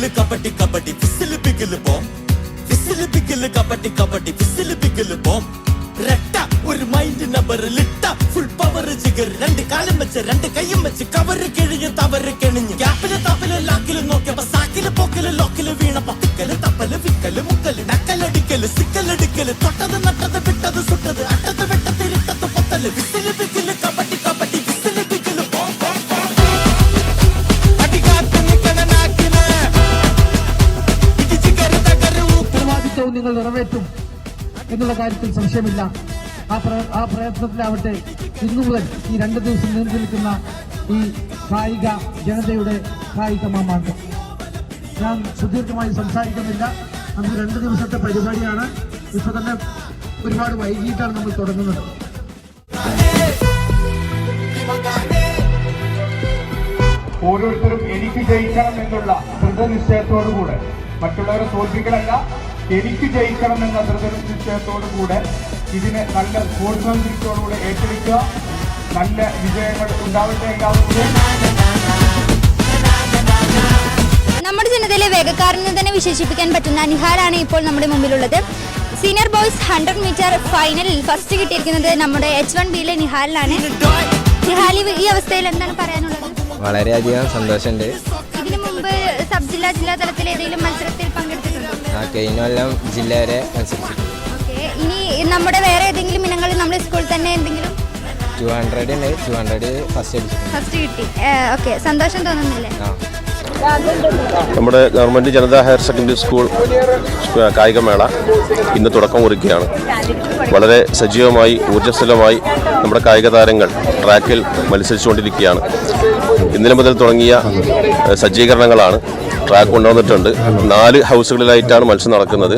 പിഗില് kabaddi kabaddi whistle Bigil ബോം whistle Bigil kabaddi kabaddi whistle Bigil ബോം രട്ട ഒരു മൈൻഡ് നമ്പർ ലിട്ട ഫുൾ പവർ ജിഗർ രണ്ട് കാലം വെച്ച് രണ്ട് കൈയും വെച്ച് കവറ് കിഴിഞ്ഞ് തവറ് കിണിഞ്ഞ് ഗ്യാപ്പില് തപ്പില് ലാക്കില് നോക്കിയപ്പോ സാക്കില് പോക്കില് ലോക്കില് വീണപ്പോ പിക്കല് തപ്പല് വിക്കല് മുക്കല് നക്കലടിക്കല് സിക്കലടിക്കല് തൊട്ടത് നട്ടത് വിട്ടത് സുട്ടത് അട്ടത് വെട്ടത്തിൽ ഇട്ടത് പൊത്തല് വിസില് പിഗില് കബഡി കബഡി വിസില് പിഗില് ബോം ഉത്തരവാദിത്വവും നിങ്ങൾ നിറവേറ്റും എന്നുള്ള കാര്യത്തിൽ സംശയമില്ല. ആ പ്രയത്നത്തിലാവട്ടെ ഇന്നു മുതൽ ഈ 2 ദിവസം നീണ്ടു നിൽക്കുന്ന ഈ കായിക ജനതയുടെ കായിക മാമാങ്കം. ഞാൻ സുദീർഘമായി സംസാരിക്കുന്നില്ല. നമുക്ക് 2 ദിവസത്തെ പരിപാടിയാണ്. ഇപ്പൊ തന്നെ ഒരുപാട് വൈകിട്ടാണ് നമ്മൾ തുടങ്ങുന്നത്. ഓരോരുത്തരും എനിക്ക് ജയിക്കണം എന്നുള്ള ദൃഢനിശ്ചയത്തോടുകൂടെ, മറ്റുള്ളവരെ തോൽപ്പിക്കലല്ല, എനിക്ക് ജയിക്കണം എന്ന ദൃഢനിശ്ചയത്തോടുകൂടെ ഇതിനെ നല്ല സ്പോർട്സ്മാൻഷിപ്പോടുകൂടെ ഏറ്റെടുക്കുക. നല്ല വിജയങ്ങൾ ഉണ്ടാവട്ടെ. നമ്മുടെ ജനതയിലെ വേഗക്കാരനെ തന്നെ വിശേഷിപ്പിക്കാൻ പറ്റുന്ന നിഹാലാണ് ഇപ്പോൾ നമ്മുടെ മുമ്പിലുള്ളത്. സീനിയർ ബോയ്സ് 100 മീറ്റർ ഫൈനലിൽ ഫസ്റ്റ് കിട്ടിയിരിക്കുന്നത് നമ്മുടെ H1Bയിലെ നിഹാലിനാണ്. നിഹാലി, ഈ അവസ്ഥയിൽ എന്താണ് പറയാനുള്ളത്? വളരെയധികം സന്തോഷമുണ്ട്. ഇതിനു മുമ്പ് സബ് ജില്ലാ തലത്തിൽ ഏതെങ്കിലും മത്സരത്തിൽ പങ്കെടുത്തിട്ടുണ്ടോ? കഴിഞ്ഞ കൊല്ലം ജില്ല വരെ മത്സരിച്ചിട്ടുണ്ട്. ഇനി നമ്മുടെ വേറെ ഏതെങ്കിലും ഇനങ്ങളിൽ നമ്മുടെ സ്കൂളിൽ തന്നെ എന്തെങ്കിലും 200 ഉണ്ട്. 200 ഫസ്റ്റ് കിട്ടി. ഓക്കെ, സന്തോഷം തോന്നുന്നില്ലേ? നമ്മുടെ government Janata higher secondary school കായികമേള ഇന്ന് തുടക്കം കുറിക്കുകയാണ്. വളരെ സജീവമായി ഊർജ്ജസ്വലമായി നമ്മുടെ കായിക താരങ്ങൾ ട്രാക്കിൽ മത്സരിച്ചുകൊണ്ടിരിക്കുകയാണ്. ഇന്നലെ മുതൽ തുടങ്ങിയ സജ്ജീകരണങ്ങളാണ്. ട്രാക്ക് കൊണ്ടുവന്നിട്ടുണ്ട്. 4 ഹൗസുകളിലായിട്ടാണ് മത്സരം നടക്കുന്നത്.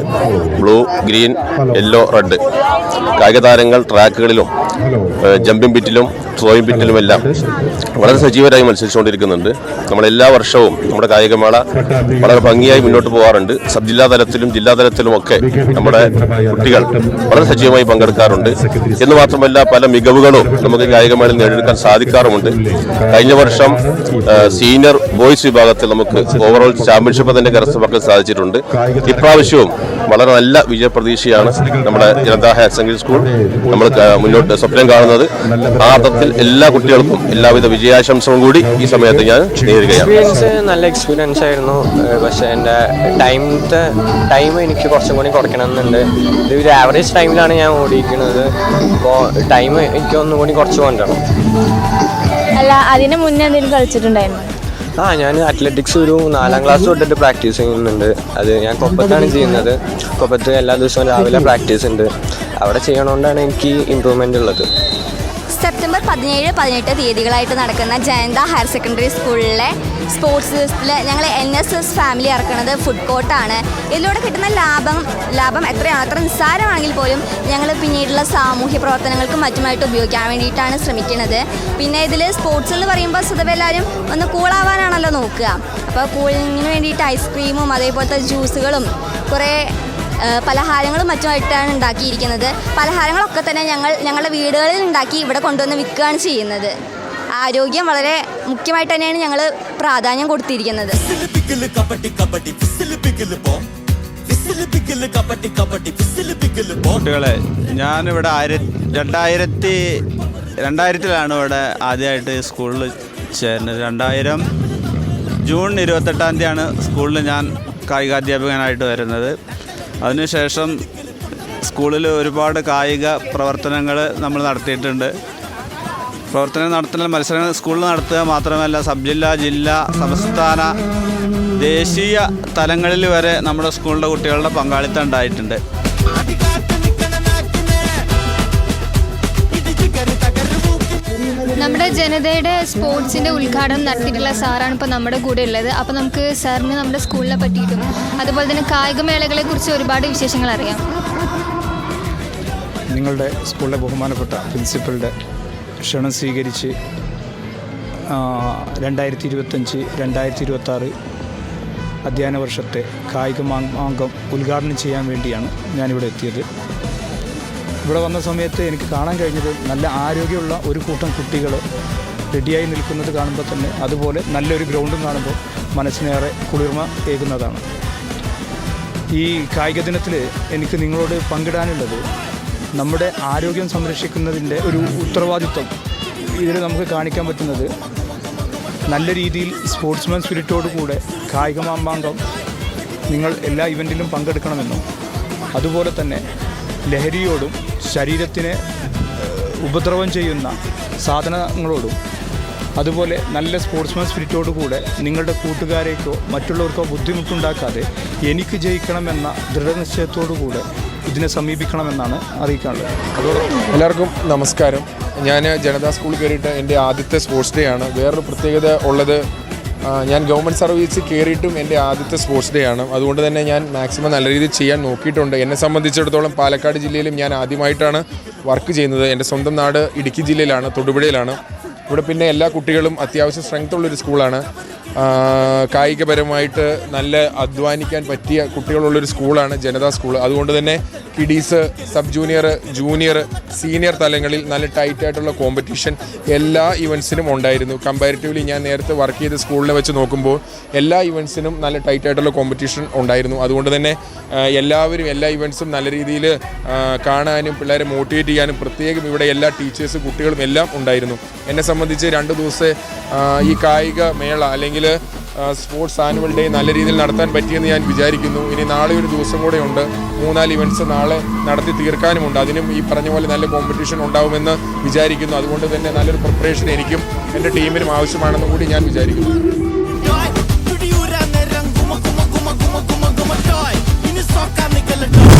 Blue, green, yellow, red. കായിക താരങ്ങൾ ട്രാക്കുകളിലും ജമ്പിംഗ് പിറ്റിലും ത്രോയിങ് പിറ്റിലുമെല്ലാം വളരെ സജീവരായി മത്സരിച്ചുകൊണ്ടിരിക്കുന്നുണ്ട്. നമ്മളെല്ലാ വർഷവും നമ്മുടെ കായികമേള വളരെ ഭംഗിയായി മുന്നോട്ട് പോകാറുണ്ട്. സബ് ജില്ലാ തലത്തിലും ജില്ലാ തലത്തിലുമൊക്കെ നമ്മുടെ കുട്ടികൾ വളരെ സജീവമായി പങ്കെടുക്കാറുണ്ട്. എന്ന് മാത്രമല്ല, പല മികവുകളും നമുക്ക് കായികമേളയിൽ നേടിയെടുക്കാൻ സാധിക്കാറുമുണ്ട്. കഴിഞ്ഞ വർഷം സീനിയർ ബോയ്സ് വിഭാഗത്തിൽ നമുക്ക് ഓവറോൾ ചാമ്പ്യൻഷിപ്പ് തന്നെ കരസ്ഥമാക്കാൻ സാധിച്ചിട്ടുണ്ട്. ഇപ്രാവശ്യവും വളരെ നല്ല വിജയപ്രതീക്ഷയാണ് നമ്മുടെ ജനതാ ഹയർ സെക്കൻഡറി സ്കൂൾ നമ്മൾ മുന്നോട്ട് സ്വപ്നം കാണുന്നത്. ആ അർത്ഥത്തിൽ എല്ലാ കുട്ടികൾക്കും എല്ലാവിധ വിജയാശംസകളും കൂടി ഈ സമയത്ത് ഞാൻ നേരുകയാണ്. നല്ല എക്സ്പീരിയൻസ് ആയിരുന്നു. പക്ഷേ എൻ്റെ ടൈം എനിക്ക് കുറച്ചും കൂടി കുറയ്ക്കണമെന്നുണ്ട്. ഇത് ഒരു ആവറേജ് ടൈമിലാണ് ഞാൻ ഓടിയിരിക്കുന്നത്. അപ്പോൾ ടൈം എനിക്ക് ഒന്നും കൂടി കുറച്ച് കൊണ്ടുവരണം. അല്ല, അതിന് മുന്നേ എന്തെങ്കിലും കളിച്ചിട്ടുണ്ടായിരുന്നു? ഞാൻ അത്ലറ്റിക്സ് ഒരു 4ാം ക്ലാസ് തൊട്ടിട്ട് പ്രാക്ടീസ് ചെയ്യുന്നുണ്ട്. അത് ഞാൻ കൊപ്പത്താണ് ചെയ്യുന്നത്. കൊപ്പത്ത് എല്ലാ ദിവസവും രാവിലെ പ്രാക്ടീസ് ഉണ്ട്. അവിടെ ചെയ്യണോണ്ടാണ് എനിക്ക് ഇമ്പ്രൂവ്മെൻ്റ് ഉള്ളത്. സെപ്റ്റംബർ 17, 18 തീയതികളായിട്ട് നടക്കുന്ന ജനതാ ഹയർ സെക്കൻഡറി സ്കൂളിലെ സ്പോർട്സ് ഫെസ്റ്റിൽ ഞങ്ങൾ NSS ഫാമിലി ഇറക്കുന്നത് ഫുഡ് കോർട്ടാണ്. ഇതിലൂടെ കിട്ടുന്ന ലാഭം എത്രയാണ്, അത്ര നിസ്സാരമാണെങ്കിൽ പോലും ഞങ്ങൾ പിന്നീടുള്ള സാമൂഹ്യ പ്രവർത്തനങ്ങൾക്കും മറ്റുമായിട്ട് ഉപയോഗിക്കാൻ വേണ്ടിയിട്ടാണ് ശ്രമിക്കുന്നത്. പിന്നെ ഇതിൽ സ്പോർട്സ് എന്ന് പറയുമ്പോൾ സ്വതവേ എല്ലാവരും ഒന്ന് കൂളാവാനാണല്ലോ നോക്കുക. അപ്പോൾ കൂളിങ്ങിന് വേണ്ടിയിട്ട് ഐസ്ക്രീമും അതേപോലത്തെ ജ്യൂസുകളും കുറേ പലഹാരങ്ങളും മറ്റുമായിട്ടാണ് ഉണ്ടാക്കിയിരിക്കുന്നത്. പലഹാരങ്ങളൊക്കെ തന്നെ ഞങ്ങളുടെ വീടുകളിൽ ഉണ്ടാക്കി ഇവിടെ കൊണ്ടുവന്ന് വിൽക്കുകയാണ് ചെയ്യുന്നത്. ആരോഗ്യം വളരെ മുഖ്യമായിട്ട് തന്നെയാണ് ഞങ്ങൾ പ്രാധാന്യം കൊടുത്തിരിക്കുന്നത്. കുട്ടികളെ, ഞാനിവിടെ 2000-ലാണ് ഇവിടെ ആദ്യമായിട്ട് സ്കൂളിൽ ചേർന്നത്. 2000 ജൂൺ 28-ാം തീയതിയാണ് സ്കൂളിൽ ഞാൻ കായികാധ്യാപകനായിട്ട് വരുന്നത്. അതിനുശേഷം സ്കൂളിൽ ഒരുപാട് കായിക പ്രവർത്തനങ്ങൾ നമ്മൾ നടത്തിയിട്ടുണ്ട്. നടത്തുന്ന മത്സരങ്ങൾ സ്കൂളിൽ നടത്തുക മാത്രമല്ല, സബ് ജില്ലാ, ജില്ലാ, സംസ്ഥാന, ദേശീയ തലങ്ങളിൽ വരെ നമ്മുടെ സ്കൂളിലെ കുട്ടികളുടെ പങ്കാളിത്തം ഉണ്ടായിട്ടുണ്ട്. നമ്മുടെ ജനതയുടെ സ്പോർട്സിൻ്റെ ഉദ്ഘാടനം നടത്തിയിട്ടുള്ള സാറാണ് ഇപ്പോൾ നമ്മുടെ കൂടെ ഉള്ളത്. അപ്പോൾ നമുക്ക് സാറിന് നമ്മുടെ സ്കൂളിനെ പറ്റിയിട്ടും അതുപോലെ തന്നെ കായികമേളകളെക്കുറിച്ച് ഒരുപാട് വിശേഷങ്ങൾ അറിയാം. നിങ്ങളുടെ സ്കൂളിലെ ബഹുമാനപ്പെട്ട പ്രിൻസിപ്പളുടെ ക്ഷണം സ്വീകരിച്ച് 2025-2026 അധ്യയന വർഷത്തെ കായിക മാമാങ്കം ഉദ്ഘാടനം ചെയ്യാൻ വേണ്ടിയാണ് ഞാനിവിടെ എത്തിയത്. ഇവിടെ വന്ന സമയത്ത് എനിക്ക് കാണാൻ കഴിഞ്ഞത് നല്ല ആരോഗ്യമുള്ള ഒരു കൂട്ടം കുട്ടികൾ റെഡിയായി നിൽക്കുന്നത് കാണുമ്പോൾ തന്നെ, അതുപോലെ നല്ലൊരു ഗ്രൗണ്ടും കാണുമ്പോൾ മനസ്സിനേറെ കുളിർമ ഏകുന്നതാണ്. ഈ കായിക ദിനത്തിൽ എനിക്ക് നിങ്ങളോട് പങ്കിടാനുള്ളത് നമ്മുടെ ആരോഗ്യം സംരക്ഷിക്കുന്നതിൻ്റെ ഒരു ഉത്തരവാദിത്വം ഇതിൽ നമുക്ക് കാണിക്കാൻ പറ്റുന്നത് നല്ല രീതിയിൽ സ്പോർട്സ്മാൻ സ്പിരിറ്റോടുകൂടെ കായിക മാമാങ്കം നിങ്ങൾ എല്ലാ ഇവൻറ്റിലും പങ്കെടുക്കണമെന്നും അതുപോലെ തന്നെ ലഹരിയോടും ശരീരത്തിനെ ഉപദ്രവം ചെയ്യുന്ന സാധനങ്ങളോടും അതുപോലെ നല്ല സ്പോർട്സ്മാൻ സ്പിരിറ്റോടുകൂടെ നിങ്ങളുടെ കൂട്ടുകാരേക്കോ മറ്റുള്ളവർക്കോ ബുദ്ധിമുട്ടുണ്ടാക്കാതെ എനിക്ക് ജയിക്കണമെന്ന ദൃഢനിശ്ചയത്തോടുകൂടെ ഇതിനെ സമീപിക്കണമെന്നാണ് അറിയിക്കാനുള്ളത്. അതോടൊപ്പം എല്ലാവർക്കും നമസ്കാരം. ഞാൻ ജനതാ സ്കൂളിൽ കയറിയിട്ട് എൻ്റെ ആദ്യത്തെ സ്പോർട്സ് ഡേ ആണ്. വേറൊരു പ്രത്യേകത ഉള്ളത്, ഞാൻ ഗവൺമെൻറ് സർവീസ് കയറിയിട്ടും എൻ്റെ ആദ്യത്തെ സ്പോർട്സ് ഡേ ആണ്. അതുകൊണ്ട് തന്നെ ഞാൻ മാക്സിമം നല്ല രീതിയിൽ ചെയ്യാൻ നോക്കിയിട്ടുണ്ട്. എന്നെ സംബന്ധിച്ചിടത്തോളം പാലക്കാട് ജില്ലയിലും ഞാൻ ആദ്യമായിട്ടാണ് വർക്ക് ചെയ്യുന്നത്. എൻ്റെ സ്വന്തം നാട് ഇടുക്കി ജില്ലയിലാണ്, തൊടുപുഴയിലാണ്. ഇവിടെ പിന്നെ എല്ലാ കുട്ടികളും അത്യാവശ്യം സ്ട്രെങ്ത് ഉള്ളൊരു സ്കൂളാണ്. കായികപരമായിട്ട് നല്ല അധ്വാനിക്കാൻ പറ്റിയ കുട്ടികളുള്ളൊരു സ്കൂളാണ് ജനതാ സ്കൂൾ. അതുകൊണ്ട് തന്നെ kiddies, sub junior, junior, senior തലങ്ങളിൽ നല്ല ടൈറ്റായിട്ടുള്ള കോമ്പറ്റീഷൻ എല്ലാ ഇവൻസിനും ഉണ്ടായിരുന്നു. കമ്പാരിറ്റീവ്ലി ഞാൻ നേരത്തെ വർക്ക് ചെയ്ത സ്കൂളിനെ വെച്ച് നോക്കുമ്പോൾ എല്ലാ ഇവൻസിനും നല്ല ടൈറ്റായിട്ടുള്ള കോമ്പറ്റീഷൻ ഉണ്ടായിരുന്നു. അതുകൊണ്ട് തന്നെ എല്ലാവരും എല്ലാ ഇവൻസും നല്ല രീതിയിൽ കാണാനും പിള്ളേരെ മോട്ടിവേറ്റ് ചെയ്യാനും പ്രത്യേകം ഇവിടെ എല്ലാ ടീച്ചേഴ്സും കുട്ടികളും എല്ലാം ഉണ്ടായിരുന്നു. എന്നെ സംബന്ധിച്ച് 2 ദിവസത്തെ ഈ കായിക മേള അല്ലെങ്കിൽ സ്പോർട്സ് ആനുവൽ ഡേ നല്ല രീതിയിൽ നടത്താൻ പറ്റിയെന്ന് ഞാൻ വിചാരിക്കുന്നു. ഇനി നാളെ ഒരു ദിവസം കൂടെ ഉണ്ട്. 3-4 ഇവൻറ്റ്സ് നാളെ നടത്തി തീർക്കാനുമുണ്ട്. അതിനും ഈ പറഞ്ഞ പോലെ നല്ല കോമ്പറ്റീഷൻ ഉണ്ടാവുമെന്ന് വിചാരിക്കുന്നു. അതുകൊണ്ട് തന്നെ നല്ലൊരു പ്രിപ്പറേഷൻ എനിക്കും എൻ്റെ ടീമിനും ആവശ്യമാണെന്ന് കൂടി ഞാൻ വിചാരിക്കുന്നു. Toy, tudiura nerang guma guma guma guma guma guma toy. Ini soka nikela toy.